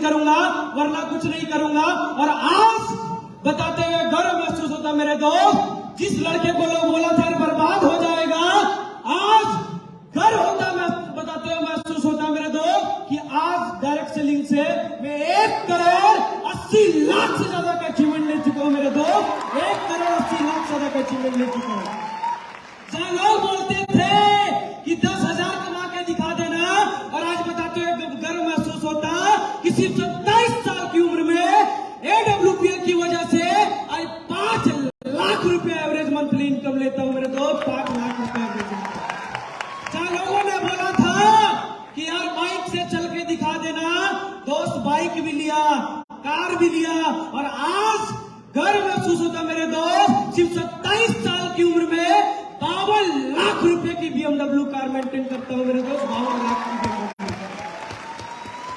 करूंगा, वरना कुछ नहीं करूंगा। और आज बताते हुए गर्व महसूस होता मेरे दोस्त, जिस लड़के को लोग बोला था बर्बाद हो जाएगा, आज गर्व होता, मैं बताते हुए महसूस होता मेरे दोस्त कि आज डायरेक्ट सेलिंग से मैं 1,80,00,000 से ज्यादा का अचीवमेंट ले चुका हूं मेरे दोस्त। 1,80,00,000 से ज्यादा का अचीवमेंट ले चुका हूं। जहां लोग बोलते थे कि 10,000 कमा के दिखा देना, और आज बताते हुए गर्व महसूस होता कि सिर्फ 27 साल की उम्र में AWPL की वजह से आज 5 लाख रुपए एवरेज मंथली इनकम लेता हूं मेरे दोस्त। 5 लाख रुपए एवरेज। जहां लोगों ने बोला था कि यार बाइक से चल के दिखा देना, दोस्त बाइक भी लिया, कार भी लिया, और आज गर्व महसूस होता मेरे दोस्त, सिर्फ 27 साल की उम्र में 52 लाख रुपए की BMW कार मेंटेन करता हूं मेरे दोस्त। 52 लाख की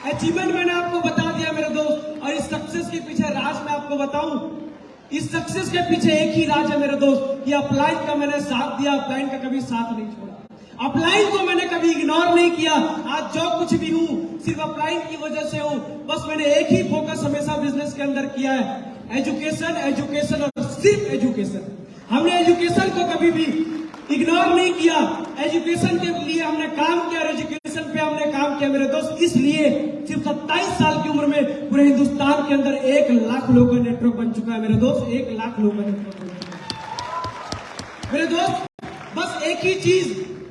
अचीवमेंट मैंने आपको बता दिया मेरे दोस्त। और इस सक्सेस के पीछे राज मैं आपको बताऊं, इस सक्सेस के पीछे एक ही राज है मेरे दोस्त, कि अपलाइन का मैंने साथ दिया, अपलाइन का कभी साथ नहीं छोड़ा, अपलाइन को मैंने कभी इग्नोर नहीं किया। आज जो कुछ भी हूं सिर्फ अपलाइन की वजह से हूं। बस मैंने एक ही फोकस हमेशा बिजनेस के अंदर किया है, एजुकेशन, एजुकेशन और सिर्फ एजुकेशन। हमने एजुकेशन को कभी भी इग्नोर नहीं किया। एजुकेशन के लिए हमने काम किया, एजुकेशन पे हमने काम किया मेरे दोस्त। इसलिए सिर्फ 27 साल की उम्र में पूरे हिंदुस्तान के अंदर 1 लाख लोगों का नेटवर्क बन चुका है मेरे दोस्त। 1 लाख लोगों का नेटवर्क बन चुका है मेरे दोस्त। बस एक ही चीज,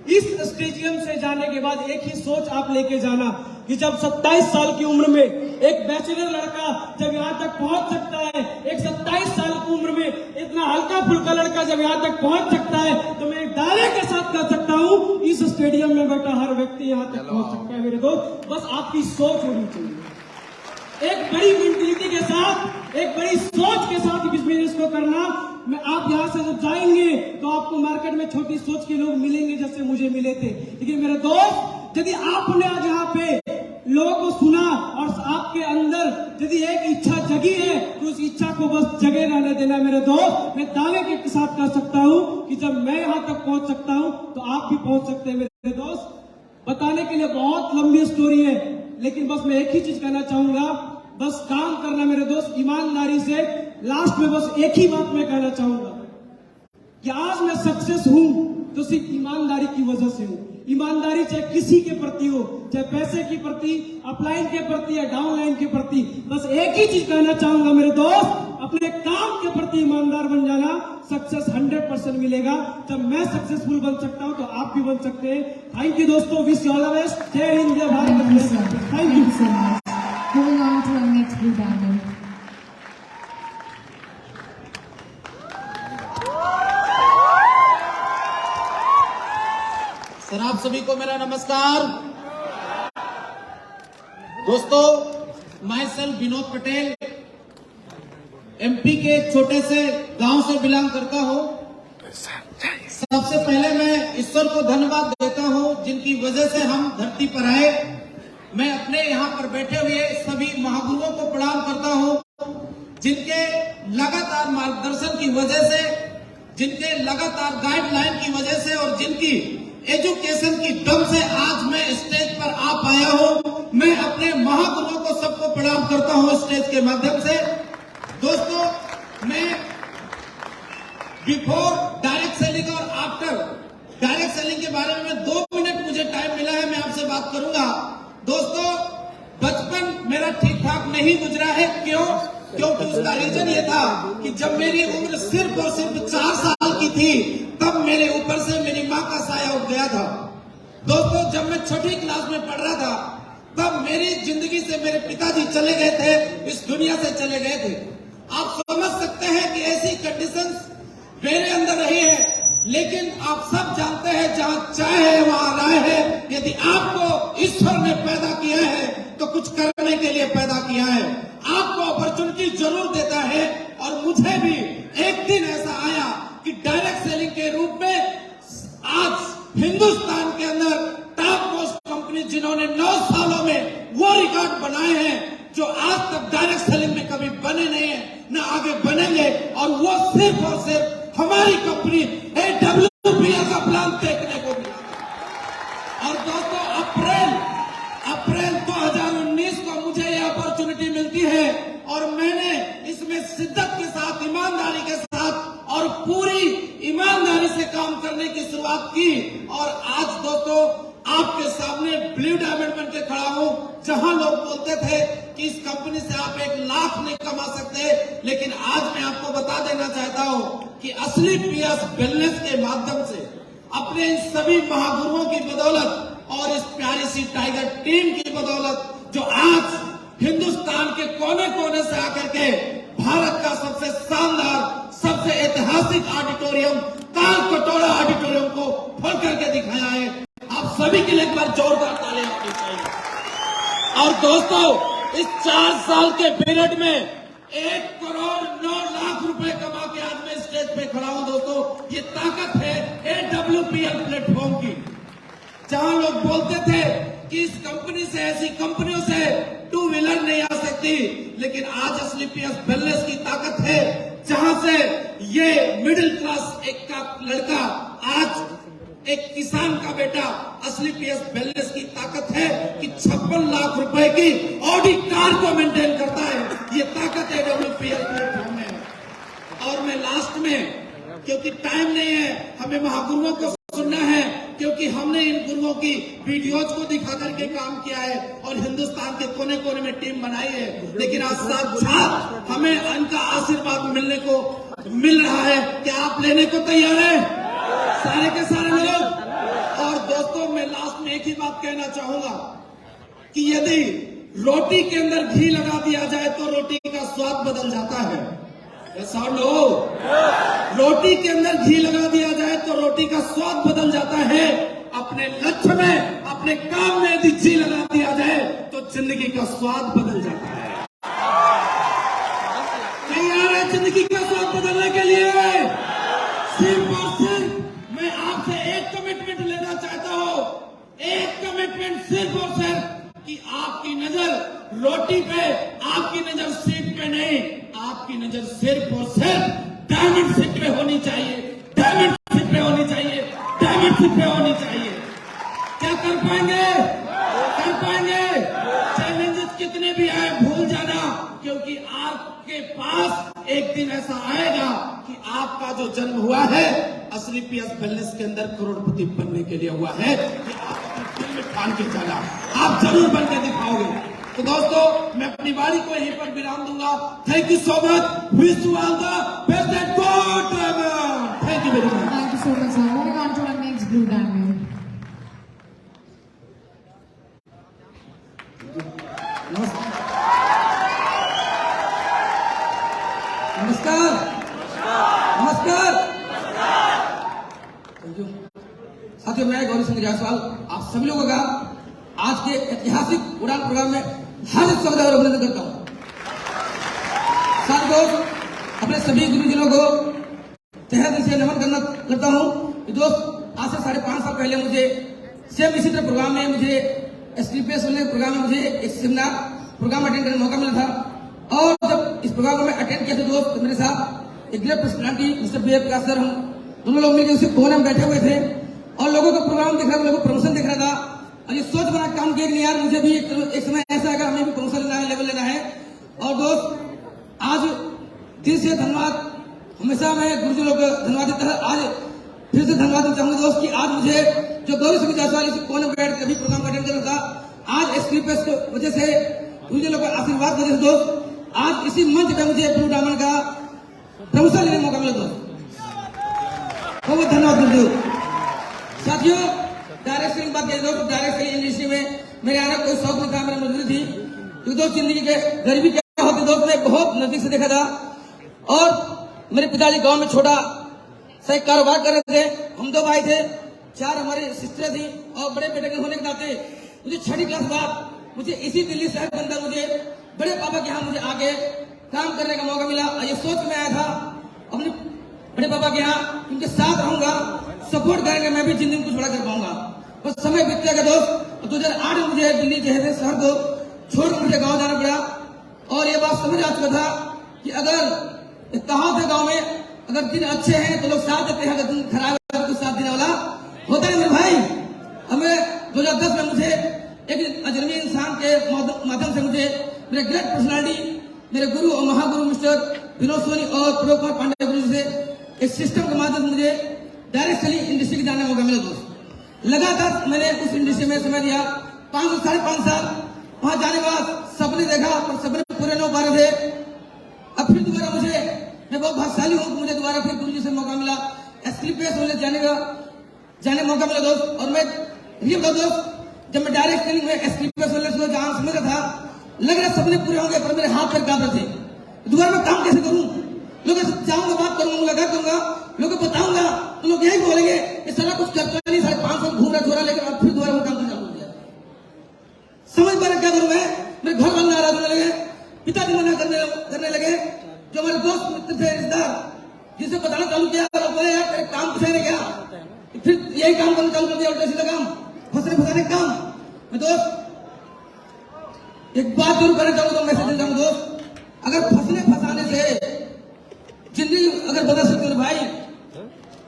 इस स्टेडियम से जाने के बाद एक ही सोच आप लेके जाना कि जब 27 साल की उम्र में एक बैचलर लड़का जब यहाँ तक पहुंच सकता है, एक 27 साल की उम्र में इतना हल्का फुल्का लड़का जब यहाँ तक पहुंच सकता है, तो मैं एक दावे के साथ कह सकता हूँ इस स्टेडियम में बैठा हर व्यक्ति यहाँ तक पहुंच सकता है मेरे दोस्त। बस आपकी सोच होनी चाहिए, एक बड़ी मेंटलिटी के साथ, एक बड़ी सोच के साथ बिजनेस को करना। मैं आप यहाँ से जब जाएंगे तो आपको मार्केट में छोटी सोच के लोग मिलेंगे जैसे मुझे मिले थे। लेकिन मेरे दोस्त, यदि आपने आज यहाँ पे लोगों को सुना और आपके अंदर यदि एक इच्छा जगी है, तो उस इच्छा को बस जगे रहने देना मेरे दोस्त। मैं दावे के साथ कह सकता हूँ कि जब मैं यहाँ तक पहुँच सकता हूँ तो आप भी पहुँच सकते हैं मेरे दोस्त। बताने के लिए बहुत लंबी स्टोरी है, लेकिन बस मैं एक ही चीज कहना चाहूंगा, बस काम करना मेरे दोस्त, ईमानदारी से। लास्ट में बस एक ही बात मैं कहना चाहूंगा कि आज मैं सक्सेस हूं तो सिर्फ ईमानदारी की वजह से हूं। ईमानदारी चाहे किसी के प्रति हो, चाहे पैसे के प्रति, अपलाइन के प्रति या डाउनलाइन के प्रति, बस एक ही चीज कहना चाहूंगा मेरे दोस्त, अपने काम के प्रति ईमानदार बन जाना, सक्सेस 100% मिलेगा। जब मैं सक्सेसफुल बन सकता हूं तो आप भी बन सकते हैं। थैंक यू दोस्तों, wish you all the best. जय हिंद, जय Bharat. Thank you so much. Moving on to our next blue diamond. Sir, आप सभी को मेरा नमस्कार। दोस्तों, मैं सेल्फ विनोद पटेल MP के एक छोटे से गांव से बिलोंग करता हूं। सबसे पहले मैं ईश्वर को धन्यवाद देता हूं जिनकी वजह से हम धरती पर आए। मैं अपने यहाँ पर बैठे हुए सभी महागुरुओं को प्रणाम करता हूँ, जिनके लगातार मार्गदर्शन की वजह से, जिनके लगातार गाइडलाइन की वजह से और जिनकी एजुकेशन की दम से आज मैं स्टेज पर आ पाया हूँ। मैं अपने महागुरुओं को सबको प्रणाम करता हूँ स्टेज के माध्यम से। दोस्तों, मैं बिफोर डायरेक्ट सेलिंग और आफ्टर डायरेक्ट सेलिंग के बारे में 2 मिनट मुझे टाइम मिला है, मैं आपसे बात करूंगा। दोस्तों, बचपन मेरा ठीक ठाक नहीं गुजरा है। क्यों? क्योंकि उसका रीजन ये था कि जब मेरी उम्र सिर्फ और सिर्फ 4 साल की थी, तब मेरे ऊपर से मेरी माँ का साया उठ गया था। दोस्तों, जब मैं छठी क्लास में पढ़ रहा था, तब मेरी जिंदगी से मेरे पिताजी चले गए थे, इस दुनिया से चले गए थे। आप समझ सकते हैं कि ऐसी कंडीशंस मेरे अंदर रही है। लेकिन आप सब जानते हैं, जहाँ चाय है वहाँ राय है। यदि आपको ईश्वर ने पैदा किया है तो कुछ करने के लिए पैदा किया है, आपको अपॉर्चुनिटी जरूर देता है। और मुझे भी एक दिन ऐसा आया कि डायरेक्ट सेलिंग के रूप में आज हिंदुस्तान के अंदर टॉप मोस्ट कंपनी जिन्होंने 9 सालों में वो रिकॉर्ड बनाए हैं जो आज तक डायरेक्ट सेलिंग में कभी बने नहीं है, न आगे बनेंगे। और वो सिर्फ और सिर्फ हमारी कंपनी AWPL का प्लान देखने को मिला। और दोस्तों, अप्रैल 2019 को मुझे ये अपॉर्चुनिटी जहां लोग बोलते थे कि इस कंपनी से आप 1 लाख नहीं कमा सकते, लेकिन आज मैं आपको बता देना चाहता हूं कि असली पीएस वेलनेस के माध्यम से अपने इन सभी महागुरुओं की बदौलत और इस प्यारी सी टाइगर टीम की बदौलत जो आज हिंदुस्तान के कोने कोने से आकर के भारत का सबसे शानदार, सबसे ऐतिहासिक ऑडिटोरियम ताल कटोरा ऑडिटोरियम को खोल करके दिखाया है। आप सभी के लिए एक बार जोरदार तालियां होनी चाहिए। और दोस्तों, इस 4 साल के पीरियड में 1 करोड़ 9 लाख रुपए कमा के आज मैं स्टेज पे खड़ा हूं। दोस्तों, ये ताकत है AWPL प्लेटफॉर्म की। जहां लोग बोलते थे कि इस कंपनी से, ऐसी कंपनियों से 2 व्हीलर नहीं आ सकती, लेकिन आज असली पीएस वेलनेस की ताकत है, जहां से ये मिडिल क्लास एक का लड़का आज एक किसान का बेटा असली पीएस वेलनेस की ताकत है कि 56 लाख रुपए की ऑडी कार को मेंटेन करता है। ये ताकत है AWPL प्लेटफॉर्म में। और मैं लास्ट में, क्योंकि टाइम नहीं है, हमें महागुरुओं को सुनना है, क्योंकि हमने इन गुरुओं की वीडियोज को दिखा करके काम किया है और हिंदुस्तान के कोने कोने में टीम बनाई है, लेकिन आज साथ हमें इनका आशीर्वाद मिलने को मिल रहा है। क्या आप लेने को तैयार हैं? सारे के सारे लोग। और दोस्तों, मैं लास्ट में एक ही बात कहना चाहूंगा कि यदि रोटी के अंदर घी लगा दिया जाए तो रोटी का स्वाद बदल जाता है। ऐसा लो, रोटी के अंदर घी लगा दिया जाए तो रोटी का स्वाद बदल जाता है। अपने लक्ष्य में, अपने काम में यदि घी लगा दिया जाए तो जिंदगी का स्वाद बदल जाता है। तैयार है जिंदगी का स्वाद बदलने के लिए? सिर्फ और सिर्फ मैं आपसे एक कमिटमेंट लेना चाहता हूं, एक कमिटमेंट सिर्फ और सिर्फ कि आपकी नजर रोटी पे, आपकी नजर सीट पे नहीं, आपकी नजर सिर्फ और सिर्फ डायमंड शिप पे होनी चाहिए, डायमंड शिप पे होनी चाहिए, डायमंड शिप पे होनी चाहिए। क्या कर पाएंगे? कर पाएंगे। चैलेंजेस कितने भी आए भूल जाना, क्योंकि आपके पास एक दिन ऐसा आएगा कि आपका जो जन्म हुआ है असली पीएस वेलनेस के अंदर करोड़पति बनने के लिए हुआ है। कि आप अपने दिल में ठान के चला, आप जरूर बन के दिखाओगे। तो दोस्तों, मैं अपनी बारी को यहीं पर विराम दूंगा। Thank you so much. Wish you all the best and God bless. Thank you very much. Thank you so much, sir. Moving on to our next blue diamond. नमस्कार। नमस्कार। थैंक यू साथियों, मैं गौरी सिंह जायसवाल आप सभी लोगों का आज के ऐतिहासिक उड़ान प्रोग्राम में हार्दिक स्वागत और अभिनंदन करता हूं। साथियों, अपने सभी गुरुजनों को तहे दिल से नमन करता हूं कि दोस्त, आज से 5.5 साल पहले मुझे सेम इसी तरह प्रोग्राम में, मुझे STPS प्रोग्राम में मुझे एक सेमिनार प्रोग्राम अटेंड करने का मौका मिला था। और जब इस प्रोग्राम को मैं अटेंड किया था दोस्त, मेरे साथ एक ग्रेट पर्सनालिटी मिस्टर BF प्रकाश सर, हम दोनों लोग मिलकर उसी कोने में बैठे हुए थे और लोगों का प्रोग्राम देख रहा था, लोगों को प्रमोशन देख रहा था। और ये सोच बना काम किया कि यार मुझे भी एक समय ऐसा आएगा, हमें भी प्रमोशन लेना है, लेवल लेना है। और दोस्त, आज दिल से धन्यवाद, हमेशा मैं गुरुजनों को धन्यवाद देता है। आज फिर से धन्यवाद देना चाहूंगा दोस्त कि आज मुझे जो गौरी सिंह जायसवाल इसी कोने में बैठ कभी प्रोग्राम अटेंड कर रहा था, आज STPS की वजह से, गुरुजनों का आशीर्वाद वजह से दोस्त, आज इसी मंच पे मुझे ब्लू डायमंड का प्रमोशन लेने का मौका मिला दोस्त। बहुत धन्यवाद गुरुदेव। साथियों, डायरेक्ट सेलिंग बात करें दोस्त, डायरेक्ट सेलिंग इंडस्ट्री में मेरे आने कोई शौक नहीं था, मेरी मजबूरी थी, क्योंकि दोस्त जिंदगी के गरीबी क्या होती दोस्त ने बहुत नजदीक से देखा था। और मेरे पिताजी गांव में छोटा सा एक कारोबार कर रहे थे, हम 2 भाई थे, 4 हमारी सिस्टर थी, और बड़े बेटे के होने के नाते मुझे 6वीं क्लास बाद मुझे इसी दिल्ली शहर के अंदर मुझे बड़े पापा के यहाँ मुझे आके काम करने का मौका मिला। और ये सोच में आया था अपने बड़े पापा के यहाँ उनके साथ रहूंगा, सपोर्ट करेंगे, मैं भी जिंदगी में कुछ बड़ा कर पाऊंगा। बस समय बीत गया दोस्त, 2008 में मुझे दिल्ली जैसे शहर को छोड़ मुझे गाँव जाना पड़ा। और ये बात समझ आ चुका था कि अगर कहावत है गाँव में, अगर दिन अच्छे हैं तो लोग साथ देते हैं, अगर दिन खराब है तो साथ देने वाला होता है मेरे भाई। हमें 2010 में मुझे एक अजनबी इंसान के माध्यम से मुझे मेरे ग्रेट पर्सनालिटी, मेरे गुरु और महागुरु मिस्टर विनोद सोनी और प्रभु कुमार पांडे गुरु से एक सिस्टम के माध्यम से मुझे डायरेक्ट सेलिंग इंडस्ट्री में जाने का मौका मिला दोस्त। लगातार मैंने उस इंडस्ट्री में समय दिया, 5 से 5.5 साल पर सबने पूरे 9 12 थे। अब फिर दोबारा मैं बहुत भाग्यशाली हूँ, मुझे दोबारा फिर गुरु जी से मौका मिला, एसक्रीपीएस होने जाने मौका मिला दोस्त। और मैं ये बता दोस्त, जब मैं डायरेक्ट ट्रेनिंग में एसक्रीपीएस होने से जहां समझ रहा था, लग रहा सपने पूरे होंगे, पर मेरे हाथ पैर कांप रहे थे। दोबारा मैं काम कैसे करूं? लोगों से जाऊंगा, बात करूंगा, मुलाकात करूंगा, लोगों को बताऊंगा, तो लोग यही बोलेंगे ये साला कुछ करता नहीं, 5.5 साल घूम रहा छोरा, लेकिन अब फिर दोबारा वो काम करना पड़ गया। समझ पा रहे क्या करूं मैं? मेरे घर वाले नाराज होने लगे, पिताजी मना करने लगे। जो हमारे दोस्त मित्र थे, रिश्तेदार, जिसे बताना चालू किया, बोले यार तेरे काम कुछ है क्या? फिर यही काम करना चालू कर दिया, उल्टा सीधा काम, फंसने का काम। मैं दोस्त एक बात जरूर करना चाहूंगा, तो मैसेज देना चाहूंगा दोस्त, अगर फंसाने से जिंदगी अगर बदल सकती है भाई,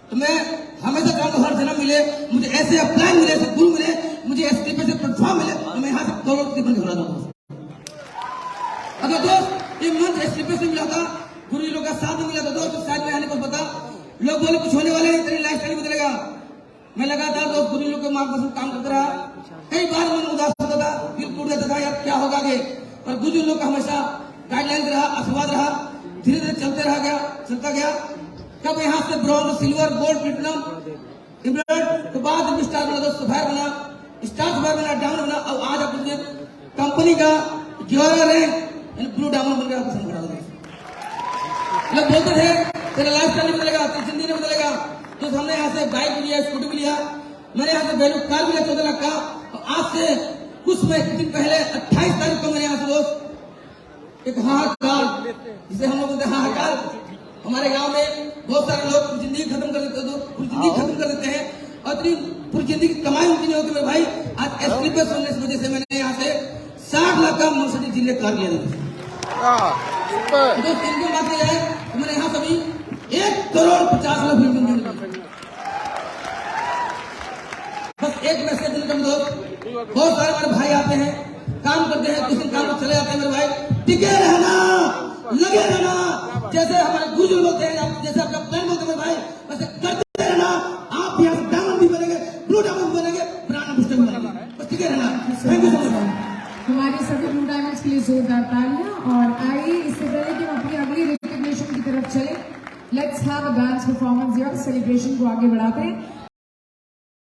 तो मैं हमेशा चाहूंगा हर जन्म मिले मुझे ऐसे अप्लाई मिले, ऐसे गुरु मिले, मुझे एसटीपी से प्लेटफॉर्म मिले, तो मैं यहाँ से करोड़ बन के घुरा दूंगा। अगर दोस्त ये मंच एसटीपी से मिला था, गुरु जी लोग का साथ में मिला था दोस्त, शायद मैं आने पर पता लोग बोले कुछ होने वाले नहीं, तेरी लाइफ स्टाइल बदलेगा। मैं लगातार दोस्त गुरु जी लोग के मार्गदर्शन काम करता रहा। कई बार मन उदास होता था, दिल टूट जाता था, यार क्या होगा आगे, पर गुरु जी लोग का हमेशा गाइडलाइन रहा, आशीर्वाद रहा, धीरे धीरे चलता गया। कब यहाँ से bronze, silver, gold, platinum, emerald, तो बाद स्टार बना, दोस्त सफायर बना, स्टार सफायर बना, डायमंड बना, और आज आप कंपनी का 11 रैंक ब्लू डायमंड बन गया। आपको समझ रहा लोग बोलते थे तेरा लाइफ स्टाइल बदलेगा, तेरी जिंदगी नहीं बदलेगा। तो हमने यहाँ से बाइक भी लिया, स्कूटी भी लिया, मैंने यहाँ से वैल्यू कार भी लिया 14 लाख का। और आज से कुछ दिन पहले 28 तारीख को मैंने यहाँ से दोस्त एक हाहाकार, जिसे हम लोग बोलते हैं हाहाकार, हमारे गांव में बहुत सारे लोग जिंदगी खत्म कर देते हैं, और इतनी पूरी जिंदगी कमाई उनकी नहीं होती मेरे भाई। आज एसक्रीपीएस होने की वजह से मैंने यहाँ से 60 लाख का मर्सिडीज जिले कार लिया दोस्त। इनकम बात की जाए तो मैंने यहाँ सभी 1,50,00,000 इनकम। बस एक मैसेज देना चाहूँ दोस्त, बहुत सारे हमारे भाई आते हैं, काम करते हैं, कुछ दिन काम में चले जाते हैं मेरे भाई, टिके रहना, लगे रहना, जैसे हमारे गुरु जी बोलते हैं, जैसे आपका प्लान बोलते हैं मेरे भाई, वैसे करते रहना। आप यहाँ से डायमंड भी बनेंगे, ब्लू डायमंड भी बनेंगे, ब्रांड एम्बेसडर भी बनेंगे, बस टिके रहना। Thank you so much. हमारे सभी ब्लू डायमंड्स के लिए जोरदार तालियां। और आइए इससे पहले कि हम अपनी अगली रिकग्निशन की तरफ चले, let's have a dance performance या सेलिब्रेशन को आगे बढ़ाते हैं।